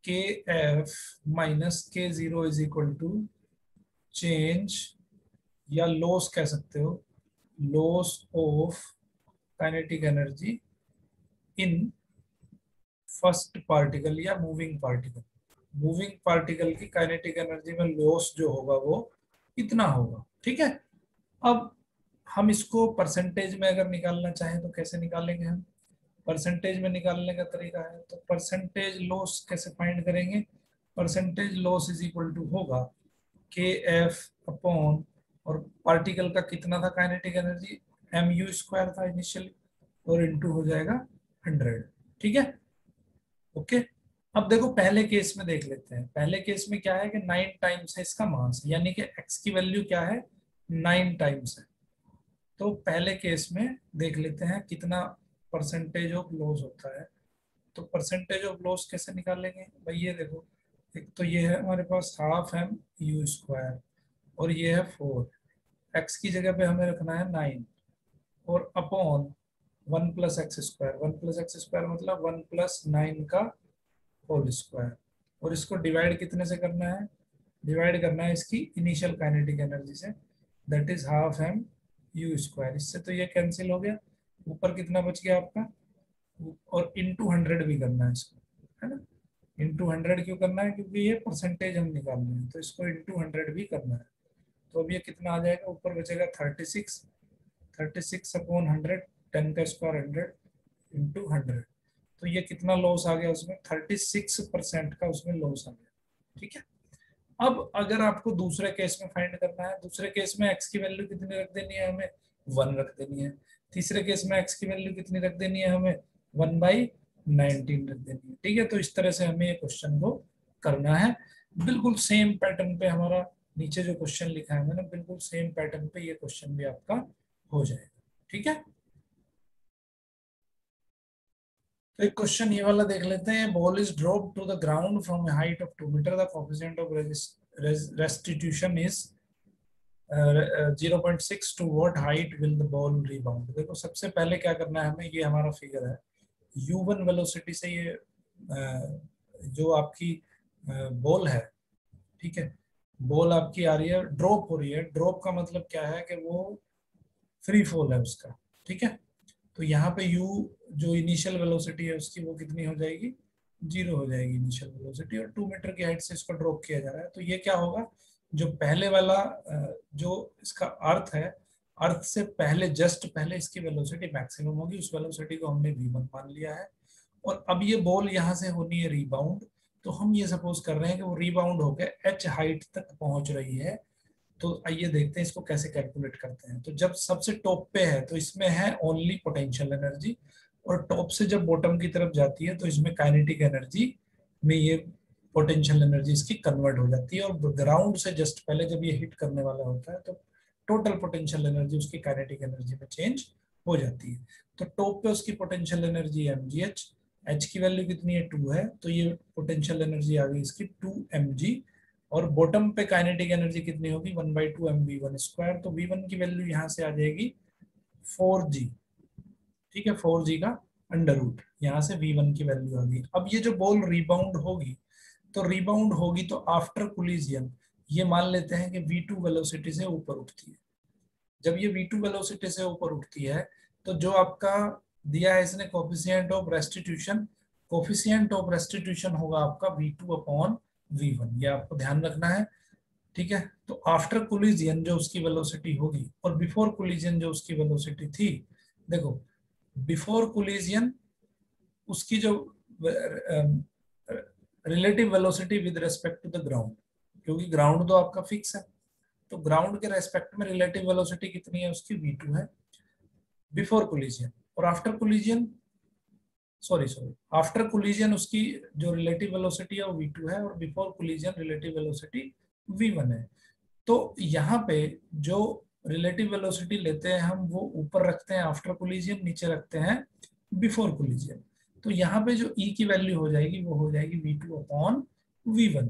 K F minus K zero is equal to change, या लॉस कह सकते हो, loss of kinetic energy in first particle या मूविंग पार्टिकल। मूविंग पार्टिकल की काइनेटिक एनर्जी में लॉस जो होगा वो इतना होगा, ठीक है। अब हम इसको परसेंटेज में अगर निकालना चाहें तो कैसे निकालेंगे हम, परसेंटेज में निकालने का तरीका है, तो परसेंटेज लॉस कैसे फाइंड करेंगे, percentage loss is equal to होगा के एफ अपॉन, और पार्टिकल का कितना था kinetic energy, m u square था इनिशियली, और इनटू हो जाएगा 100, ठीक है। ओके, अब देखो पहले केस में देख लेते हैं। पहले केस में क्या है कि 9 टाइम्स है इसका मास, यानी कि एक्स की वैल्यू क्या है 9 टाइम्स है। तो पहले केस में देख लेते हैं कितना परसेंटेज ऑफ लॉस होता है। तो परसेंटेज ऑफ लॉस कैसे निकालेंगे भाई, ये देखो, एक तो ये है हमारे पास हाफ एम यू स्क्वायर, और ये है 4, एक्स की जगह पे हमें रखना है 9, और upon 1 plus x square, 1 plus x square मतलब 1 प्लस 9 का होल स्क्वायर, और इसको डिवाइड कितने से करना है, डिवाइड करना है इसकी इनिशियल काइनेटिक एनर्जी से, that is half m u square. इससे तो ये कैंसिल हो गया, ऊपर कितना बच गया आपका, और इंटू 100 भी करना है इसको, है ना। इंटू 100 क्यों करना है, क्योंकि ये परसेंटेज हम निकालना है, तो इसको इंटू 100 भी करना है। तो अब ये कितना आ जाएगा, ऊपर बचेगा 36, 36 अपॉन 100, 10 का स्क्वायर 100 इंटू 100, तो ये कितना लॉस आ गया उसमें, 36% का उसमें लॉस आ गया, ठीक है। अब अगर आपको दूसरे केस में फाइंड करना है, दूसरे केस में एक्स की वैल्यू कितनी रख देनी है हमें, 1 रख देनी है। तीसरे केस में एक्स की वैल्यू कितनी रख देनी है हमें, 1/19 रख देनी है, ठीक है। तो इस तरह से हमें ये क्वेश्चन को करना है, बिल्कुल सेम पैटर्न पे हमारा नीचे जो क्वेश्चन लिखा है मैंने, बिल्कुल सेम पैटर्न पे ये क्वेश्चन भी आपका हो जाएगा, ठीक है। तो एक क्वेश्चन ये वाला देख लेते हैं, ball is drop to the ground from a height of 2 metre, the coefficient of restitution is 0.6, to what height will the ball rebound. देखो सबसे पहले क्या करना है हमें, ये हमारा फिगर है, u1 वेलोसिटी से ये जो आपकी बॉल है, ठीक है, बॉल आपकी आ रही है, ड्रॉप हो रही है। ड्रॉप का मतलब क्या है कि वो फ्री फॉल है उसका, ठीक है। तो यहाँ पे u जो इनिशियल वेलोसिटी है उसकी वो कितनी हो जाएगी जीरो हो जाएगी इनिशियल वेलोसिटी, और 2 मीटर की हाइट से इसको ड्रॉप किया जा रहा है। तो ये क्या होगा, जो पहले वाला जो इसका अर्थ है, अर्थ से पहले, जस्ट पहले इसकी वेलोसिटी मैक्सिमम होगी, उस वेलोसिटी को हमने v1 मान लिया है। और अब ये बॉल यहाँ से होनी है रीबाउंड, तो हम ये सपोज कर रहे हैं कि वो रीबाउंड होकर h हाइट तक पहुंच रही है। तो आइए देखते हैं इसको कैसे कैलकुलेट करते हैं। तो जब सबसे टॉप पे है तो इसमें है ओनली पोटेंशियल एनर्जी, और टॉप से जब बॉटम की तरफ जाती है तो इसमें काइनेटिक एनर्जी में ये पोटेंशियल एनर्जी इसकी कन्वर्ट हो जाती है। और ग्राउंड से जस्ट पहले जब ये हिट करने वाला होता है तो टोटल पोटेंशियल एनर्जी उसकी काइनेटिक एनर्जी में चेंज हो जाती है। तो टॉप पे उसकी पोटेंशियल एनर्जी mgh, h की वैल्यू कितनी है 2 है, तो ये पोटेंशियल एनर्जी आ गई इसकी 2 mg। और बॉटम पे काइनेटिक एनर्जी कितनी होगी 1/2 mv1 स्क्वायर, तो v1 की वैल्यू यहाँ से आ जाएगी 4g। ठीक है, 4g का अंडर रूट, यहाँ से v1 की वैल्यू आ गई। अब ये जो बॉल रिबाउंड होगी, तो रिबाउंड होगी तो आफ्टर कोलिजन ये मान लेते हैं कि v2 वेलोसिटी से ऊपर उठती है। जब ये v2 वेलोसिटी से ऊपर उठती है तो जो आपका दिया है इसने coefficient of restitution, coefficient of restitution होगा आपका v2/v1, ये आपको ध्यान रखना है। ठीक है, तो आफ्टर कोलिजन जो उसकी वेलोसिटी होगी और बिफोर कोलिजन जो उसकी वेलोसिटी थी, देखो बिफोर कोलिजन उसकी जो relative velocity with respect to the ground, क्योंकि ग्राउंड तो आपका फिक्स है, तो ग्राउंड के रेस्पेक्ट में रिलेटिव वेलोसिटी कितनी है उसकी v2 है बिफोर कोलिजन। और after collision, sorry after collision उसकी जो रिलेटिव वेलोसिटी है वो v2 है, और before collision relative velocity v1 है। तो यहाँ पे जो रिलेटिव वेलोसिटी लेते हैं हम वो ऊपर रखते हैं आफ्टर कोलिजन, नीचे रखते हैं बिफोर कोलिजन। तो यहाँ पे जो e की वैल्यू हो जाएगी वो हो जाएगी v2/v1।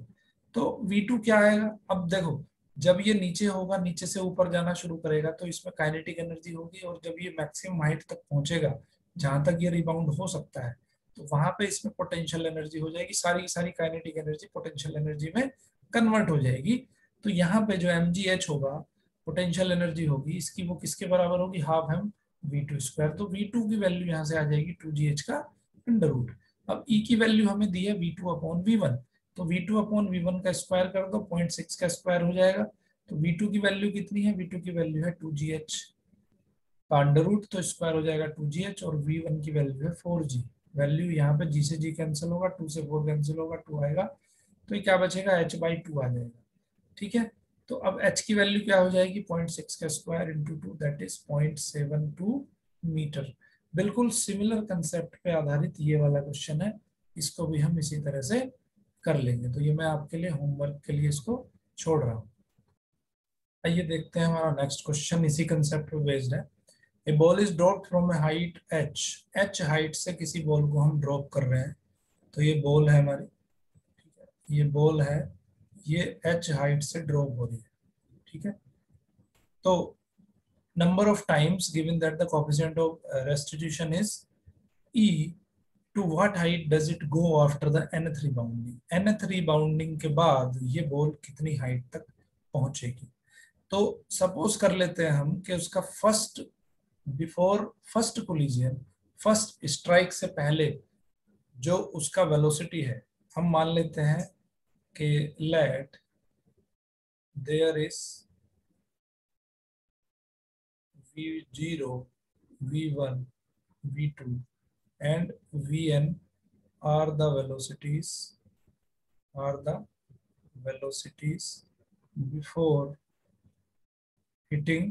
तो v2 क्या आएगा, अब देखो जब ये नीचे होगा, नीचे से ऊपर जाना शुरू करेगा तो इसमें काइनेटिक एनर्जी होगी, और जब ये मैक्सिमम हाइट तक पहुंचेगा जहां तक ये रिबाउंड हो सकता है, तो वहां पे इसमें पोटेंशियल एनर्जी हो जाएगी, सारी की सारी काइनेटिक एनर्जी पोटेंशियल एनर्जी में कन्वर्ट हो जाएगी। तो यहाँ पे जो mgh होगा, पोटेंशियल एनर्जी होगी इसकी, वो किसके बराबर होगी, हाफ एम v2 स्क्वायर। तो v2 की वैल्यू यहाँ से आ जाएगी 2gh का अंडर रूट। अब e की वैल्यू हमें दी है v2/v1, तो v2/v1 का स्क्वायर कर दो, 0.6 का स्क्वायर हो जाएगा। तो v2 की वैल्यू कितनी है, v2 की वैल्यू है 2gh का अंडर रूट, तो स्क्वायर हो जाएगा 2gh, और v1 की वैल्यू है 4g। वैल्यू यहाँ पे g से g कैंसिल होगा, 2 से 4 कैंसिल होगा, 2 आएगा, तो ये क्या बचेगा h/2 आ जाएगा। ठीक है, तो अब h की वैल्यू क्या हो जाएगी 0.6 का square into 2, that is 0.72 metre. बिल्कुल सिमिलर कंसेप्ट पे आधारित ये वाला क्वेश्चन है, इसको भी हम इसी तरह से कर लेंगे। तो ये मैं आपके लिए होमवर्क के लिए इसको छोड़ रहा हूँ। आइए देखते हैं हमारा नेक्स्ट क्वेश्चन इसी कंसेप्ट पे बेस्ड है। A ball is drop from a height h, h height से किसी बॉल को हम ड्रॉप कर रहे हैं। तो ये बॉल है हमारी, ठीक है, ये बॉल है, ये h हाइट से ड्रॉप हो रही है। ठीक है, तो number of times given that the coefficient of restitution is e, to what height does it go after the nth rebounding, nth rebounding के बाद ये बॉल कितनी हाइट तक पहुंचेगी। तो सपोज कर लेते हैं हम कि उसका before first collision, first strike से पहले जो उसका वेलोसिटी है, हम मान लेते हैं कि let there is v0, v1, v2 and vn are the velocities before hitting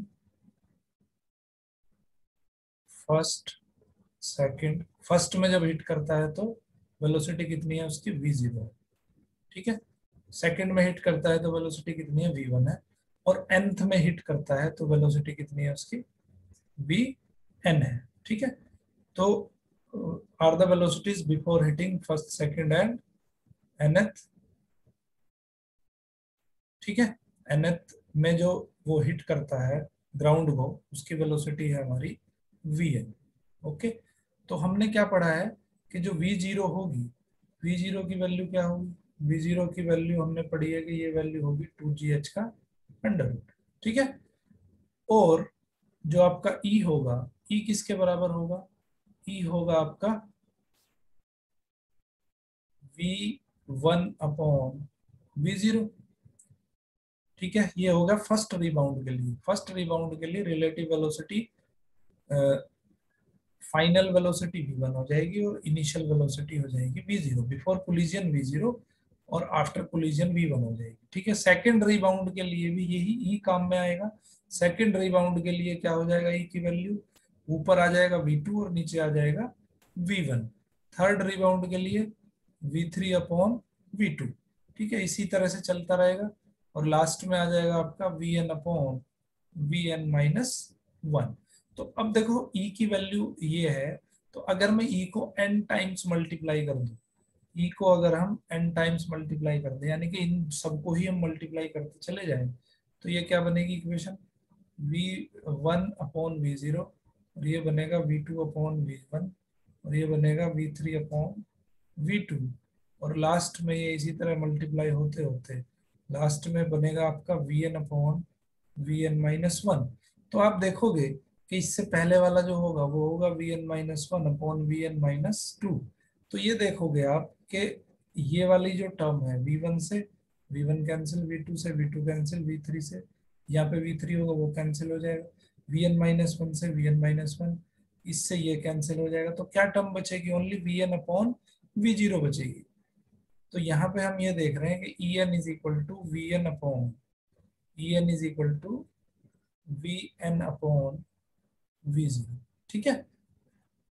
first second. First में जब हिट करता है तो वेलोसिटी कितनी है उसकी v0 है। ठीक है, सेकंड में हिट करता है तो वेलोसिटी कितनी है v1 है, और nth में हिट करता है तो वेलोसिटी कितनी है उसकी vn है। ठीक है, तो are the velocities before hitting first second and nth। ठीक है, nth में जो वो हिट करता है ग्राउंड को, उसकी वेलोसिटी है हमारी vn। ओके, तो हमने क्या पढ़ा है कि जो v0 होगी, v0 की वैल्यू क्या होगी, v0 की वैल्यू हमने पढ़ी है कि ये वैल्यू होगी 2gh का अंडर रूट। ठीक है, और जो आपका e होगा, e किसके बराबर होगा, e होगा आपका v1 अपॉन v0। ठीक है, ये होगा फर्स्ट रिबाउंड के लिए। फर्स्ट रिबाउंड के लिए relative velocity final velocity v1 हो जाएगी और इनिशियल वेलोसिटी हो जाएगी v0। बिफोर कोलिजन v0 और आफ्टर कोलिजन v1 हो जाएगी। ठीक है, सेकंड रिबाउंड के लिए भी यही ई काम में आएगा। सेकंड रिबाउंड के लिए क्या हो जाएगा, ई की वैल्यू ऊपर आ जाएगा v2 और नीचे आ जाएगा v1। थर्ड रिबाउंड के लिए v3 अपॉन v2। ठीक है, इसी तरह से चलता रहेगा और लास्ट में आ जाएगा आपका vn अपॉन vn माइनस 1। तो अब देखो e की वैल्यू ये है, तो अगर मैं e को n टाइम्स मल्टीप्लाई कर दूं, e को अगर हम n टाइम्स मल्टीप्लाई कर दें, यानी कि इन सबको ही हम मल्टीप्लाई करते चले जाएं, तो ये क्या बनेगी इक्वेशन, v1 अपॉन v0 और ये बनेगा v2 अपॉन v1 और ये बनेगा v3 अपॉन v2 और लास्ट में ये इसी तरह मल्टीप्लाई होते होते लास्ट में बनेगा आपका vn अपॉन vn माइनस 1। तो आप देखोगे कि इससे पहले वाला जो होगा वो होगा vn minus 1 upon vn minus 2। तो ये देखोगे आप कि ये वाली जो टर्म है v1 से v1 कैंसिल, v2 से v2 कैंसिल, v3 से यहाँ पे v3 होगा वो कैंसिल हो जाएगा, vn माइनस 1 से vn माइनस 1, इससे ये कैंसिल हो जाएगा। तो क्या टर्म बचेगी, ओनली vn अपॉन v0 बचेगी। तो यहाँ पे हम ये देख रहे हैं कि en is equal to vn upon en is equal to vn upon v0। ठीक है,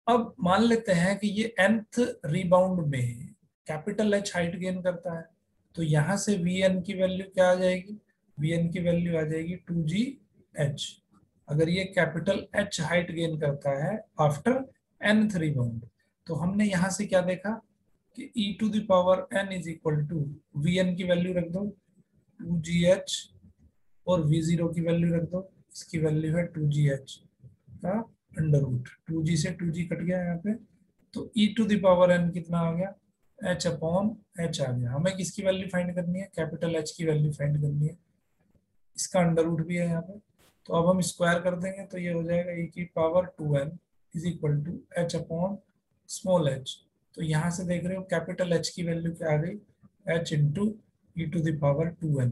अब मान लेते हैं कि ये nth रिबाउंड में कैपिटल H हाइट गेन करता है, तो यहाँ से vn की वैल्यू क्या आ जाएगी, vn की वैल्यू आ जाएगी 2gh। अगर ये कैपिटल H हाइट गेन करता है आफ्टर nth रिबाउंड, तो हमने यहाँ से क्या देखा कि e to the power n is equal to vn की वैल्यू रख दो 2gh और v0 की वैल्यू रख दो, इसकी वैल्यू है 2gh का अंडर रूट, 2g से 2g कट गया यहाँ पे, तो e to the power n कितना आ गया, h अपॉन h आ गया। हमें किसकी वैल्यू फाइंड करनी है, कैपिटल H की वैल्यू फाइंड करनी है, इसका अंडर रूट भी है यहाँ पे, तो अब हम स्क्वायर कर देंगे तो ये हो जाएगा e की power 2n is equal to h upon small h। तो यहाँ से देख रहे हो कैपिटल H की वैल्यू क्या आ गई, h into e to the power 2n।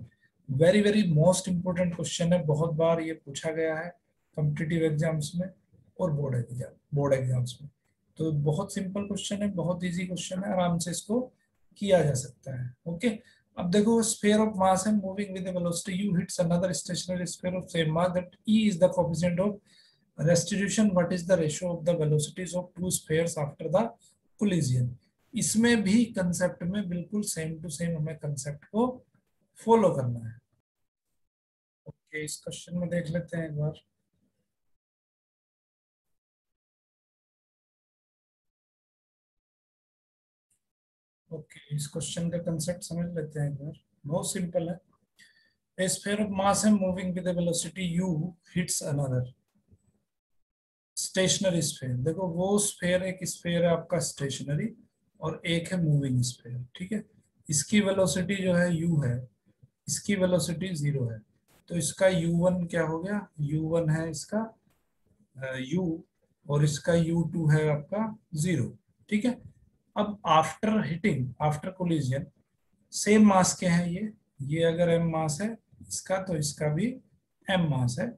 Very very most important question है, बहुत बार ये पूछा गया है कॉम्पिटिटिव एग्जाम्स में और बोर्ड एग्जाम्स में। तो बहुत सिंपल क्वेश्चन है, बहुत इजी क्वेश्चन है, आराम से इसको किया जा सकता है। ओके, अब देखो स्फीयर ऑफ मास है moving with a velocity u hits another stationary sphere of same mass that e is the coefficient of restitution, what is the ratio of the velocities of two spheres after the collision। इसमें भी concept में बिल्कुल same to same हमें concept को follow करना है। Okay, इस question में देख लेते हैं एक बार। ओके, इस क्वेश्चन का कंसेप्ट समझ लेते हैं एक बार, बहुत सिंपल है। A sphere of mass है moving with a velocity u hits another stationary sphere। देखो वो स्फेयर, एक स्फेयर है आपका स्टेशनरी और एक है मूविंग स्फेयर। ठीक है, इसकी वेलोसिटी जो है u है, इसकी वेलोसिटी 0 है, तो इसका u1 क्या हो गया, u1 है इसका u और इसका u2 है आपका 0। ठीक है, अब after hitting, after collision, same mass के हैं ये अगर m मास है इसका तो इसका भी m मास है।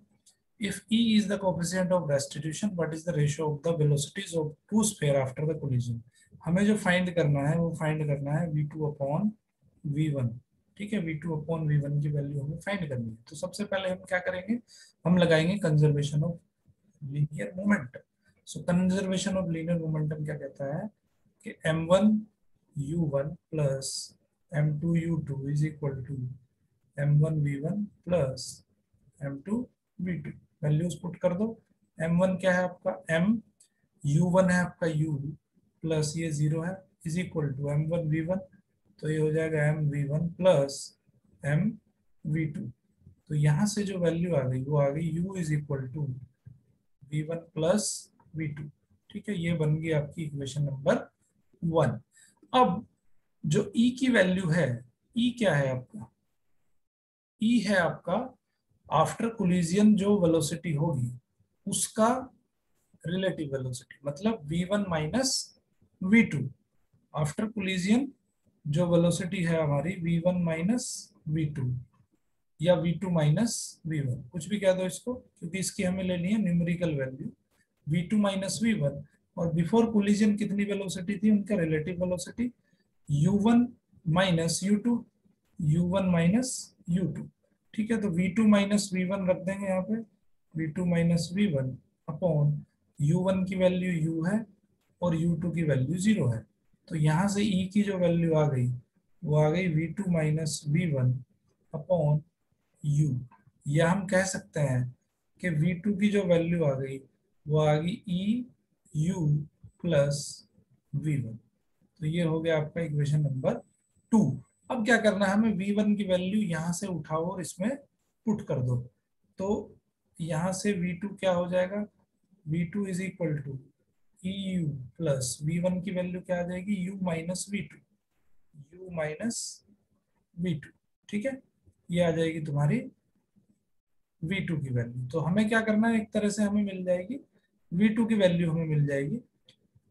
If E is the coefficient of restitution, what is the ratio of the velocities of two sphere after the collision। हमें जो फाइंड करना है वो फाइंड करना है v2 अपॉन v1। ठीक है, v2 अपॉन v1 की वैल्यू हमें फाइंड करनी है। तो सबसे पहले हम क्या करेंगे, हम लगाएंगे conservation of linear momentum. So conservation of linear momentum क्या कहता है कि m1 u1 plus m2 u2 is equal to m1 v1 plus m2 v2। Values put कर दो, m1 क्या है आपका m, u1 है आपका u प्लस ये 0 है is equal to m1 v1, तो ये हो जाएगा m v1 plus m v2। तो यहाँ से जो वैल्यू आ गई वो आ गई u is equal to v1 plus v2। ठीक है, ये बन गई आपकी इक्वेशन नंबर 1। अब जो e की वैल्यू है, e क्या है आपका, e है आपका आफ्टर कोलिजन जो वेलोसिटी होगी उसका रिलेटिव वेलोसिटी, मतलब v1 minus v2 after collision जो वेलोसिटी है हमारी v1 माइनस v2 या v2 माइनस v1, कुछ भी कह दो इसको, क्योंकि इसकी हमें लेनी है numerical value, v2 minus v1। और बिफोर कोलिजन कितनी वेलोसिटी थी उनका relative velocity, u1 minus u2, u1 minus u2। ठीक है, तो v2 माइनस v1 रख देंगे यहाँ पे, v2 minus v1 upon u1 की वैल्यू u है और u2 की वैल्यू 0 है। तो यहाँ से E की जो वैल्यू आ गई वो आ गई v2 minus v1 upon u। या हम कह सकते हैं कि v2 की जो वैल्यू आ गई वो आ गई E u प्लस v1। तो ये हो गया आपका इक्वेशन नंबर 2। अब क्या करना है हमें, v1 की वैल्यू यहाँ से उठाओ और इसमें पुट कर दो। तो यहाँ से v2 क्या हो जाएगा, v2 is equal to EU plus v1 की वैल्यू क्या आ जाएगी, u minus v2, u minus v2। ठीक है, ये आ जाएगी तुम्हारी v2 की वैल्यू। तो हमें क्या करना है, एक तरह से हमें मिल जाएगी v2 की वैल्यू हमें मिल जाएगी।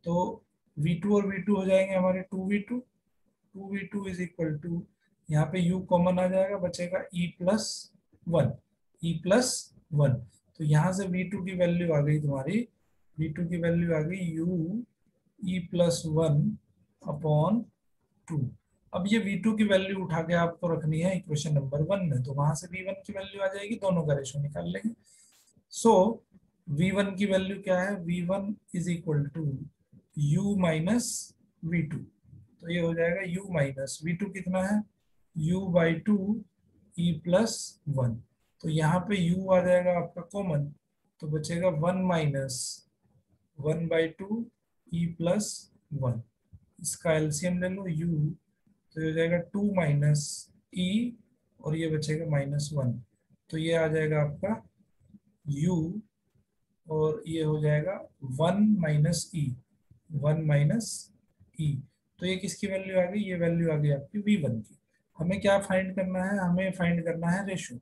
तो v2 और v2 हो जाएंगे हमारे 2v2, 2v2 is equal to, यहाँ पे u कॉमन आ जाएगा, बचेगा e plus one, e plus one. तो यहाँ से v2 की वैल्यू आ गई तुम्हारी, v2 की वैल्यू आ गई u e plus one upon 2। अब ये v2 की वैल्यू उठा के आपको रखनी है इक्वेशन नंबर 1 में, तो वहां से v1 की वैल्यू आ जाएगी, दोनों का रेशो निकाल लेंगे। सो v1 की वैल्यू क्या है, v1 is equal to u minus v2। तो ये हो जाएगा u माइनस v2 कितना है, u by to e plus one. तो यहाँ पे u आ जाएगा आपका कॉमन, तो बचेगा 1 minus 1 by two e plus one. इसका एलसीएम ले लो u, तो ये हो जाएगा 2 माइनस e और ये बचेगा माइनस वन। तो ये आ जाएगा आपका u और ये हो जाएगा 1 माइनस ई, 1 माइनस ई। तो ये किसकी वैल्यू आ गई, ये वैल्यू आ गई आपकी v1 की। हमें क्या फाइंड करना है, हमें फाइंड करना है रेशो।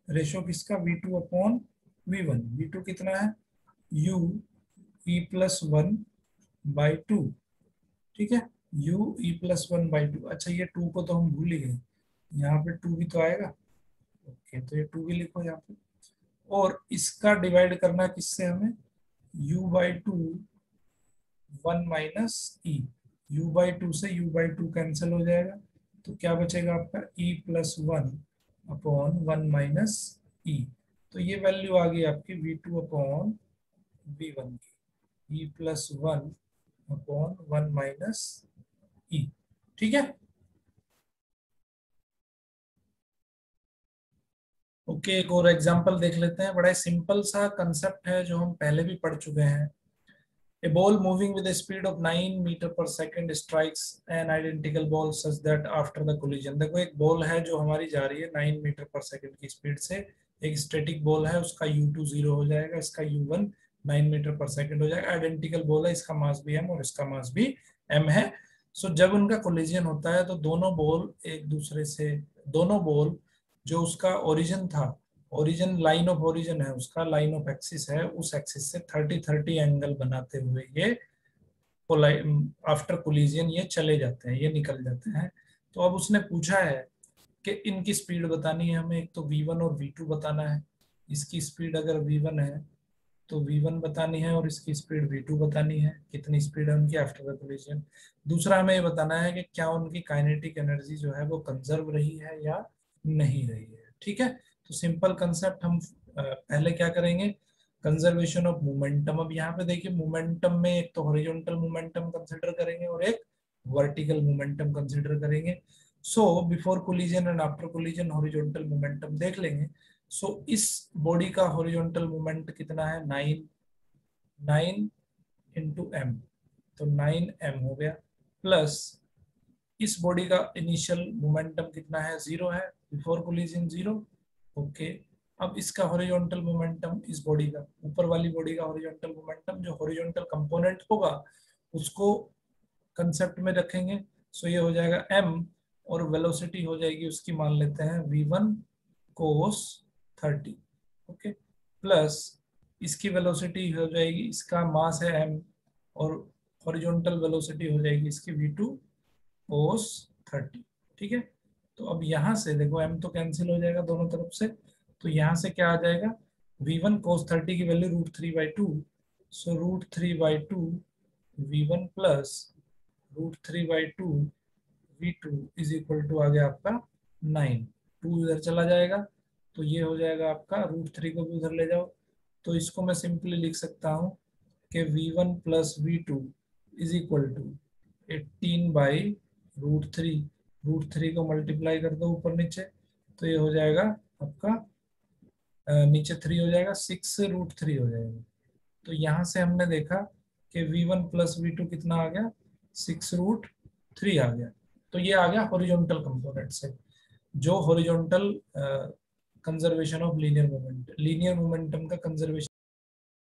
रेशो किसका, v2 अपॉन v1। v2 कितना है, u e plus one by two. ठीक है, u e plus one by two. अच्छा ये 2 को तो हम भूल ही गए, यहाँ पे 2 भी तो आएगा। ओके, तो ये 2 भी लिखो यहाँ पे। और इसका डिवाइड करना किससे हमें, u by two 1 minus E, u by two से u बाई टू कैंसिल हो जाएगा। तो क्या बचेगा आपका e plus one upon 1 minus E. तो ये वैल्यू आ गई आपकी v2 अपॉन v1 की, e plus one upon 1 minus E. ठीक है, ओके एक और एग्जांपल देख लेते हैं। बड़ा सिंपल सा कंसेप्ट है जो हम पहले भी पढ़ चुके हैं। A ball moving with a speed of 9 meter per second strikes an identical ball such that after the collision। देखो एक बॉल है जो हमारी जा रही है 9 मीटर पर सेकंड की स्पीड से, एक स्टैटिक बॉल है, उसका u2 0 हो जाएगा, इसका u1 9 मीटर पर सेकंड हो जाएगा। आइडेंटिकल बॉल है, इसका मास भी m और इसका मास भी m है। सो जब उनका कोलिजन होता है तो दोनों बॉल एक दूसरे से, दोनों बॉल जो उसका ओरिजिन था, ओरिजिन लाइन ऑफ ओरिजिन है उसका, लाइन ऑफ एक्सिस है, उस एक्सिस से 30-30 एंगल बनाते हुए ये आफ्टर कोलिजन ये चले जाते हैं, ये निकल जाते हैं। तो अब उसने पूछा है कि इनकी स्पीड बतानी है हमें, एक तो v1 और v2 बताना है। इसकी स्पीड अगर v1 है तो v1 बतानी है और इसकी स्पीड v2 बतानी है, कितनी स्पीड है उनकी आफ्टर द कोलिजन। दूसरा हमें ये बताना है कि क्या उनकी काइनेटिक एनर्जी जो है वो कंजर्व रही है या नहीं रही है। ठीक है, तो सिंपल कंसेप्ट हम पहले क्या करेंगे, कंजर्वेशन ऑफ मोमेंटम। अब यहाँ पे देखिए मोमेंटम में एक तो हॉरिजॉन्टल मोमेंटम कंसिडर करेंगे और एक वर्टिकल मोमेंटम कंसिडर करेंगे। So before collision and after collision horizontal momentum देख लेंगे। सो इस बॉडी का हॉरिजॉन्टल मोमेंट कितना है, 9 इंटू एम, तो 9m हो गया, प्लस इस बॉडी का इनिशियल मोमेंटम कितना है, 0 है, बिफोर कोलिजन 0। ओके, अब इसका हॉरिजॉन्टल मोमेंटम, इस बॉडी का, ऊपर वाली बॉडी का हॉरिजॉन्टल मोमेंटम, जो हॉरिजॉन्टल कंपोनेंट होगा उसको कंसेप्ट में रखेंगे। सो ये हो जाएगा m और वेलोसिटी हो जाएगी उसकी, मान लेते हैं v1 कोस 30। ओके, प्लस इसकी वेलोसिटी हो जाएगी, इसका मास है m और हॉरिजॉन्टल वेलोसिटी हो जाएगी इसकी v2 कोस 30। ठीक है, तो अब यहाँ से देखो m तो कैंसिल हो जाएगा दोनों तरफ से, तो यहाँ से क्या आ जाएगा, v1 cos 30 की value √3/2, so √3/2 v1 plus √3/2 v2 is equal to आ गया आपका 9। 2 इधर चला जाएगा तो ये हो जाएगा आपका √3 को भी उधर ले जाओ, तो इसको मैं सिंपली लिख सकता हूँ कि v1 plus v2 is equal to 18/√3। √3 को मल्टीप्लाई कर दो ऊपर नीचे, तो ये हो जाएगा आपका नीचे 3 हो जाएगा, 6√3 हो जाएगा। तो यहाँ से हमने देखा कि v1 प्लस v2 कितना आ गया, 6√3 आ गया। तो ये आ गया हॉरिजॉन्टल कंपोनेंट से, जो horizontal conservation of linear momentum का कंजर्वेशन।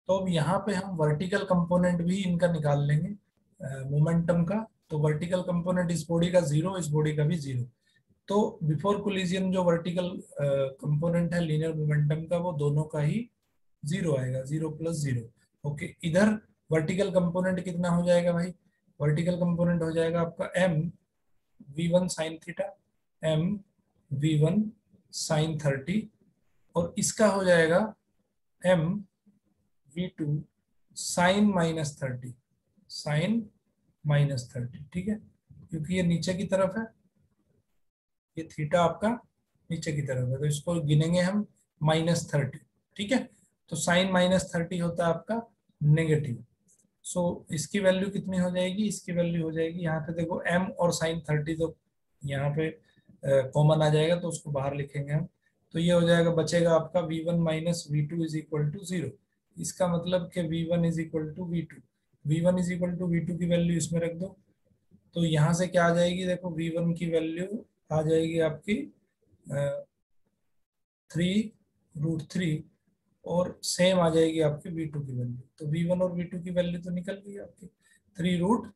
तो अब यहाँ पे हम वर्टिकल कंपोनेंट भी इनका निकाल लेंगे मोमेंटम का। तो वर्टिकल कंपोनेंट इस बॉडी का 0, इस बॉडी का भी 0। तो बिफोर कोलिजन जो वर्टिकल कंपोनेंट है लीनियर मोमेंटम का, वो दोनों का ही 0 आएगा, 0 + 0। ओके, इधर वर्टिकल कंपोनेंट कितना हो जाएगा भाई, वर्टिकल कंपोनेंट हो जाएगा आपका m v1 sin theta, m v1 sin 30, और इसका हो जाएगा m v2 sin -30, sin -30। ठीक है, क्योंकि ये नीचे की तरफ है, ये थीटा आपका नीचे की तरफ है, तो इसको गिनेंगे हम -30। ठीक है, तो साइन -30 होता है आपका नेगेटिव। सो इसकी वैल्यू कितनी हो जाएगी, इसकी वैल्यू हो जाएगी, यहाँ पे देखो m और sin 30 तो यहाँ पे कॉमन आ जाएगा, तो उसको बाहर लिखेंगे हम। तो ये हो जाएगा, बचेगा आपका v1 - v2 is equal to 0। इसका मतलब कि v1 is equal to v2, v1 is equal to v2 की वैल्यू इसमें रख दो। तो यहाँ से क्या आ जाएगी, देखो v1 की वैल्यू आ जाएगी आपकी 3√3, और सेम आ जाएगी आपकी v2 की वैल्यू। तो v1 और v2 की वैल्यू तो निकल गई आपकी 3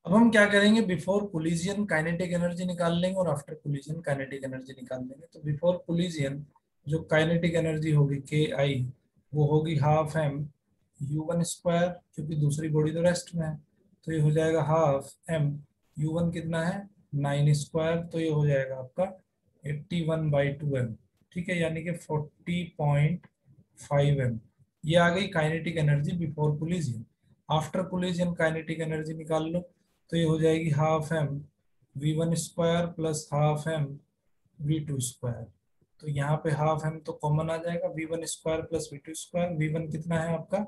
अब हम क्या करेंगे, बिफोर कोलिजन काइनेटिक एनर्जी निकाल लेंगे और आफ्टर कोलिजन काइनेटिक एनर्जी निकाल लेंगे। तो बिफोर कोलिजन जो काइनेटिक एनर्जी होगी के आई, वो होगी ½ m u1², क्योंकि दूसरी बॉडी तो रेस्ट में है, तो ये हो जाएगा ½ m u1 कितना है 9², तो ये हो जाएगा आपका 81/2 m। ठीक है, यानी कि 40.5 m। ये आ गई kinetic energy before collision. After collision kinetic energy निकाल लो, तो ये हो जाएगी ½ m v1² plus ½ m v2²। तो यहाँ पे ½ m तो कॉमन आ जाएगा, v1² प्लस v2²। v1 कितना है आपका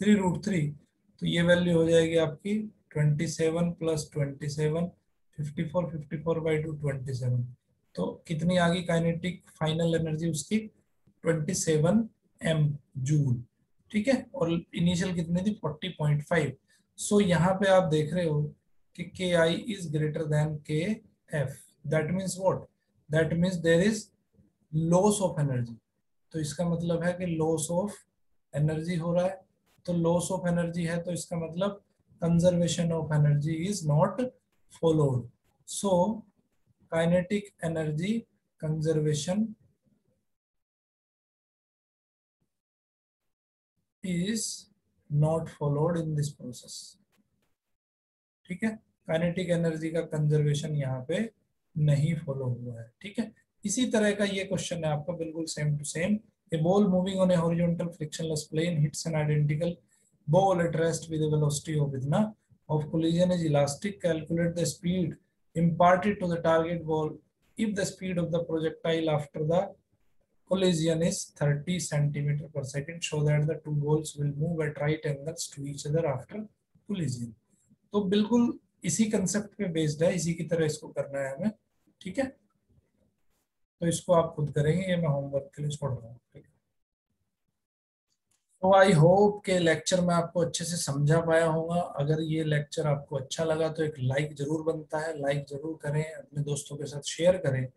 3√3, तो ये वैल्यू हो जाएगी आपकी 27 + 27, 54, 54/2 27। तो कितनी आ गई काइनेटिक फाइनल एनर्जी उसकी 27 m जूल। ठीक है, और इनिशियल कितनी थी 40.5। सो यहाँ पे आप देख रहे हो कि K i is greater than K F. That means what, that means there is loss of energy. तो इसका मतलब है कि लॉस ऑफ एनर्जी हो रहा है। तो लॉस ऑफ एनर्जी है, तो इसका मतलब conservation of energy is not followed. So kinetic energy conservation is not followed in this process। ठीक है, काइनेटिक एनर्जी का कंजर्वेशन यहाँ पे नहीं फॉलो हुआ है। ठीक है, इसी तरह का ये क्वेश्चन है आपका, बिल्कुल same to same. A ball moving on a horizontal frictionless plane hits an identical ball at rest with a velocity of इतना of collision is elastic. Calculate the speed imparted to the target ball if the speed of the projectile after the collision is 30 cm/s. Show that the two balls will move at right angles to each other after collision। तो बिल्कुल इसी concept पे based है, इसी की तरह इसको करना है हमें। ठीक है, तो इसको आप खुद करेंगे, ये मैं होमवर्क के लिए छोड़ रहा हूँ। ठीक है, तो आई होप के लेक्चर में आपको अच्छे से समझा पाया होगा। अगर ये लेक्चर आपको अच्छा लगा तो एक लाइक जरूर बनता है, लाइक जरूर करें, अपने दोस्तों के साथ शेयर करें,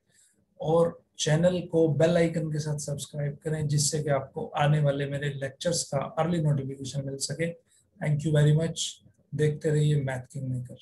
और चैनल को बेल आइकन के साथ सब्सक्राइब करें, जिससे कि आपको आने वाले मेरे लेक्चर्स का अर्ली नोटिफिकेशन मिल सके। Thank you very much. देखते रहिए मैथ किंग मेकर।